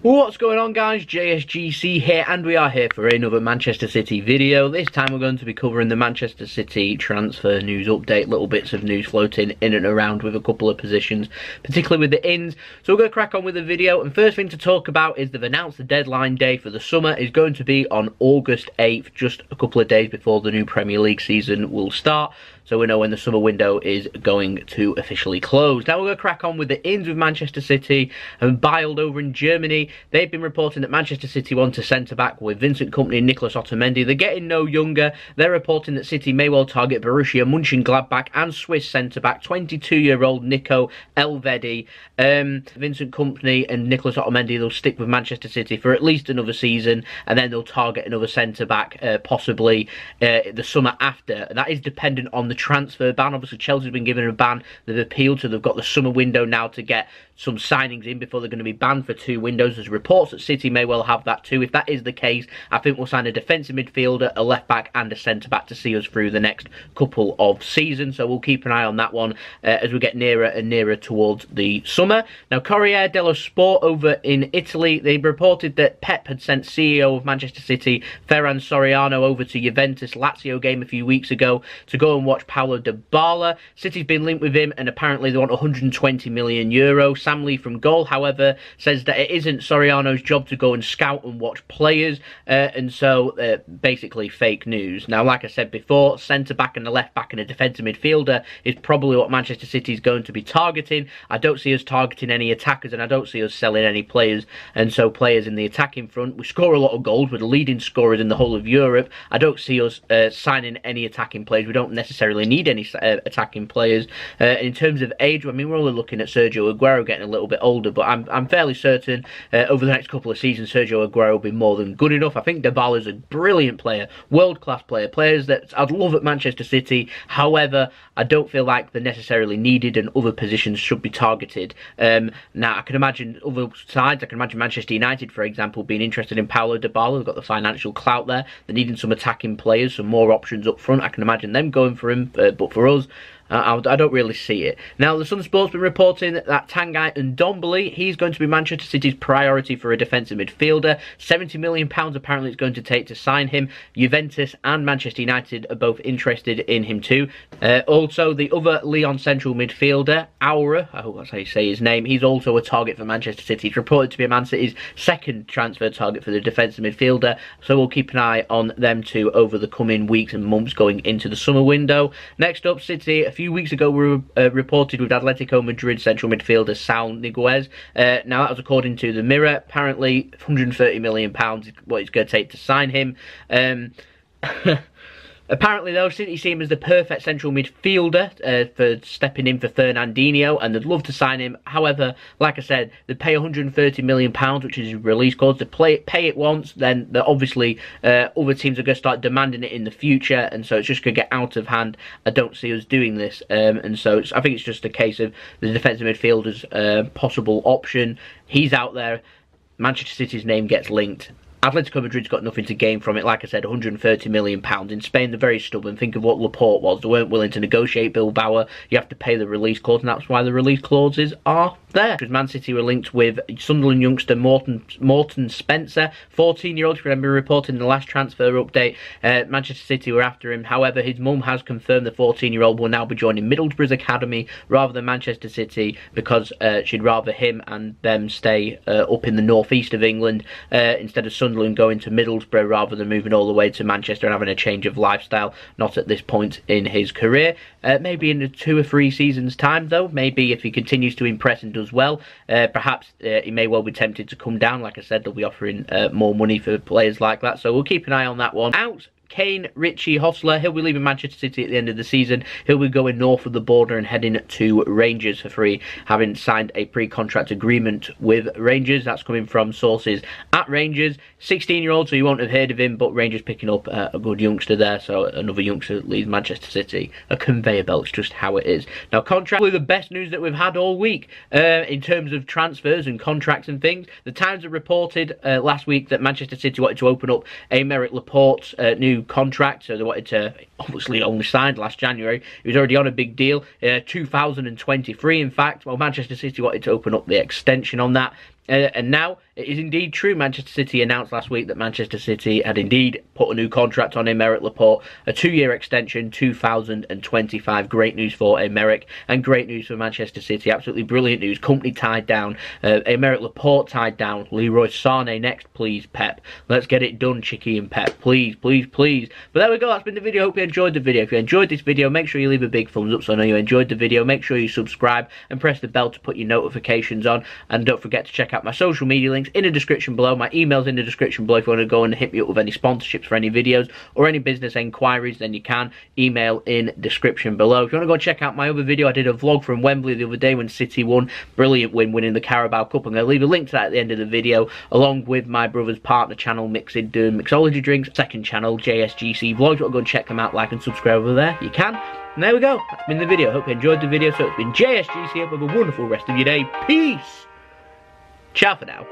What's going on, guys? JSGC here, and we are here for another Manchester City video. This time we're going to be covering the Manchester City transfer news update, little bits of news floating in and around with a couple of positions, particularly with the ins. So we're going to crack on with the video, and first thing to talk about is they've announced the deadline day for the summer is going to be on August 8th, just a couple of days before the new Premier League season will start. So we know when the summer window is going to officially close. Now we're going to crack on with the ins with Manchester City and Bild over in Germany. They've been reporting that Manchester City want a centre-back with Vincent Kompany and Nicolas Otamendi. They're getting no younger. They're reporting that City may well target Borussia Monchengladbach and Swiss centre-back 22-year-old Nico Elvedi. Vincent Kompany and Nicolas Otamendi, they'll stick with Manchester City for at least another season, and then they'll target another centre-back possibly the summer after. And that is dependent on the transfer ban. Obviously Chelsea's been given a ban. They've appealed, so they've got the summer window now to get some signings in before they're going to be banned for 2 windows. There's reports that City may well have that too. If that is the case, I think we'll sign a defensive midfielder, a left back and a centre back to see us through the next couple of seasons. So we'll keep an eye on that one as we get nearer and nearer towards the summer. Now Corriere dello Sport over in Italy, they reported that Pep had sent CEO of Manchester City Ferran Soriano over to Juventus Lazio game a few weeks ago to go and watch Paulo Dybala. City's been linked with him, and apparently they want 120 million euros. Sam Lee from Goal, however, says that it isn't Soriano's job to go and scout and watch players, and so basically fake news. Now, like I said before, centre-back and a left-back and a defensive midfielder is probably what Manchester City is going to be targeting. I don't see us targeting any attackers, and I don't see us selling any players, and so players in the attacking front. We score a lot of goals. We're the leading scorers in the whole of Europe. I don't see us signing any attacking players. We don't necessarily need any attacking players. In terms of age, I mean, we're only looking at Sergio Agüero getting a little bit older, but I'm fairly certain over the next couple of seasons Sergio Agüero will be more than good enough. I think Dybala is a brilliant player, world-class player, players that I'd love at Manchester City. However, I don't feel like they're necessarily needed, and other positions should be targeted. Now, I can imagine other sides. I can imagine Manchester United, for example, being interested in Paulo Dybala. They've got the financial clout there. They're needing some attacking players, some more options up front. I can imagine them going for him, but for us, I don't really see it. Now, the Sun Sport's been reporting that Tanguy Ndombele, he's going to be Manchester City's priority for a defensive midfielder. £70 million apparently it's going to take to sign him. Juventus and Manchester United are both interested in him too. Also, the other Lyon central midfielder, Aouar, I hope that's how you say his name, he's also a target for Manchester City. He's reported to be Man City's second transfer target for the defensive midfielder, so we'll keep an eye on them too over the coming weeks and months going into the summer window. Next up, City, a few weeks ago we reported with Atletico Madrid central midfielder Saul Niguez. Now that was according to the Mirror. Apparently £130 million is what it's going to take to sign him. Apparently, though, City see him as the perfect central midfielder for stepping in for Fernandinho, and they'd love to sign him. However, like I said, they pay £130 million, which is his release clause. To pay it once, then obviously other teams are going to start demanding it in the future, and so it's just going to get out of hand. I don't see us doing this, and so I think it's just a case of the defensive midfielder's possible option. He's out there. Manchester City's name gets linked. Atletico Madrid's got nothing to gain from it. Like I said, £130 million. In Spain, they're very stubborn. Think of what Laporte was. They weren't willing to negotiate Bilbao. You have to pay the release clause, and that's why the release clauses are there. Because Man City were linked with Sunderland youngster Morten Spencer, 14-year-old. If you remember reporting in the last transfer update, Manchester City were after him. However, his mum has confirmed the 14-year-old will now be joining Middlesbrough's academy rather than Manchester City, because she'd rather him and them stay up in the northeast of England instead of Sunderland going to Middlesbrough, rather than moving all the way to Manchester and having a change of lifestyle. Not at this point in his career. Maybe in 2 or 3 seasons time, though. Maybe if he continues to impress and does well, perhaps he may well be tempted to come down. Like I said, they'll be offering more money for players like that, so we'll keep an eye on that one. Out Kane Ritchie-Hosler, he'll be leaving Manchester City at the end of the season. He'll be going north of the border and heading to Rangers for free, having signed a pre-contract agreement with Rangers. That's coming from sources at Rangers. 16-year-old, so you won't have heard of him, but Rangers picking up a good youngster there, so another youngster that leaves Manchester City. A conveyor belt, it's just how it is. Now, contract, probably the best news that we've had all week in terms of transfers and contracts and things. The Times have reported last week that Manchester City wanted to open up Aymeric Laporte's new contract, so they wanted to, obviously only signed last January, he was already on a big deal, 2023 in fact. Well, Manchester City wanted to open up the extension on that, and now it is indeed true. Manchester City announced last week that Manchester City had indeed put a new contract on Aymeric Laporte, a 2-year extension, 2025. Great news for Aymeric and great news for Manchester City. Absolutely brilliant news. Kompany tied down, Aymeric Laporte tied down, Leroy Sané next, please, Pep. Let's get it done, Chicky and Pep. Please, please, please. But there we go. That's been the video. Hope you enjoyed the video. If you enjoyed this video, make sure you leave a big thumbs up so I know you enjoyed the video. Make sure you subscribe and press the bell to put your notifications on. And don't forget to check out my social media links in the description below. My email's in the description below. If you want to go and hit me up with any sponsorships for any videos or any business enquiries, then you can email in description below. If you want to go and check out my other video, I did a vlog from Wembley the other day when City won. Brilliant win, winning the Carabao Cup. I'm going to leave a link to that at the end of the video, along with my brother's partner channel, doing Mixology Drinks, second channel, JSGC Vlogs. Go and check them out, like and subscribe over there. You can. And there we go. That's been the video. Hope you enjoyed the video. So it's been JSGC. Have a wonderful rest of your day. Peace. Ciao for now.